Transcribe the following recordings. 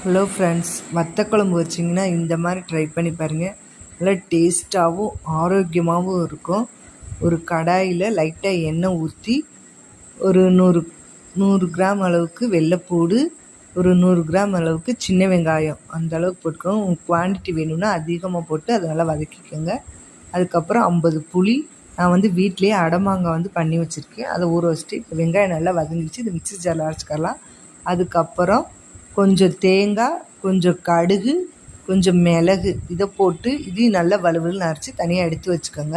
Hello friends, வத்த குழம்பு வச்சிங்கன்னா இந்த மாதிரி ட்ரை பண்ணி பாருங்கள். நல்லா டேஸ்ட்டாகவும் ஆரோக்கியமாகவும் இருக்கும். ஒரு கடாயில் லைட்டாக எண்ணெய் ஊற்றி ஒரு 100 கிராம் அளவுக்கு வெள்ளைப்பூடு, ஒரு 100 கிராம் அளவுக்கு சின்ன வெங்காயம் அந்த அளவுக்கு போட்டுக்கோங்க. உங்களுக்கு குவான்டிட்டி வேணும்னா அதிகமாக போட்டு அதை நல்லா வதக்கிக்கோங்க. அதுக்கப்புறம் 50 புளி, நான் வீட்டிலேயே அடமாங்காய் பண்ணி வச்சுருக்கேன். அதை ஊற வச்சுட்டு இப்போ வெங்காயம் நல்லா வதங்கிடுச்சு. இது மிக்ஸி ஜாரில் அரைச்சிக்கலாம். அதுக்கப்புறம் கொஞ்சம் தேங்காய், கொஞ்சம் கடுகு, கொஞ்சம் மிளகு இதை போட்டு இதையும் நல்லா வலுவலுன்னு அரைச்சி தனியாக எடுத்து வச்சுக்கோங்க.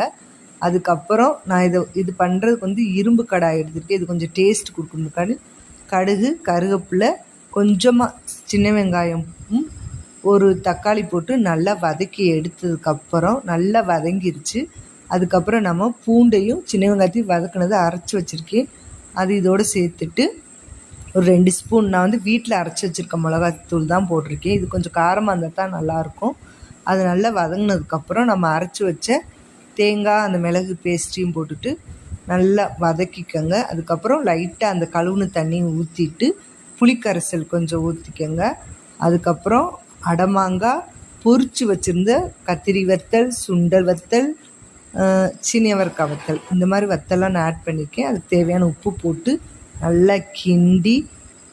அதுக்கப்புறம் நான் இது பண்ணுறதுக்கு இரும்பு கடாய் எடுத்துருக்கேன். இது கொஞ்சம் டேஸ்ட் கொடுக்கணுக்காண்டி கடுகு, கருவேப்பிலை, கொஞ்சமாக சின்ன வெங்காயமும் ஒரு தக்காளி போட்டு நல்லா வதக்கி எடுத்ததுக்கப்புறம் நல்லா வதங்கிருச்சு. அதுக்கப்புறம் நம்ம பூண்டையும் சின்ன வெங்காயத்தையும் வதக்கினதை அரைச்சி வச்சுருக்கேன். அது இதோடு சேர்த்துட்டு ஒரு 2 ஸ்பூன் நான் வீட்டில் அரைச்சி வச்சுருக்க மிளகாத்தூள் தான் போட்டிருக்கேன். இது கொஞ்சம் காரமாக இருந்தால் தான் நல்லாயிருக்கும். அது நல்லா வதங்கினதுக்கப்புறம் நம்ம அரைச்சி வச்ச தேங்காய், அந்த மிளகு பேஸ்ட்டையும் போட்டுட்டு நல்லா வதக்கிக்கோங்க. அதுக்கப்புறம் லைட்டாக அந்த கழுவுன தண்ணியை ஊற்றிட்டு புளிக்கரைசல் கொஞ்சம் ஊற்றிக்கோங்க. அதுக்கப்புறம் அடமாங்காய், பொரித்து வச்சுருந்த கத்திரி வத்தல், சுண்டல் வத்தல், சீனியவரக்காய் வத்தல், இந்த மாதிரி வத்தல்லாம் நான் ஆட் பண்ணியிருக்கேன். அதுக்கு தேவையான உப்பு போட்டு நல்லா கிண்டி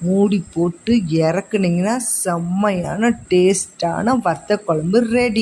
மூடி போட்டு இறக்குனிங்கன்னா செம்மையான டேஸ்டான வத்த குழம்பு ரெடி.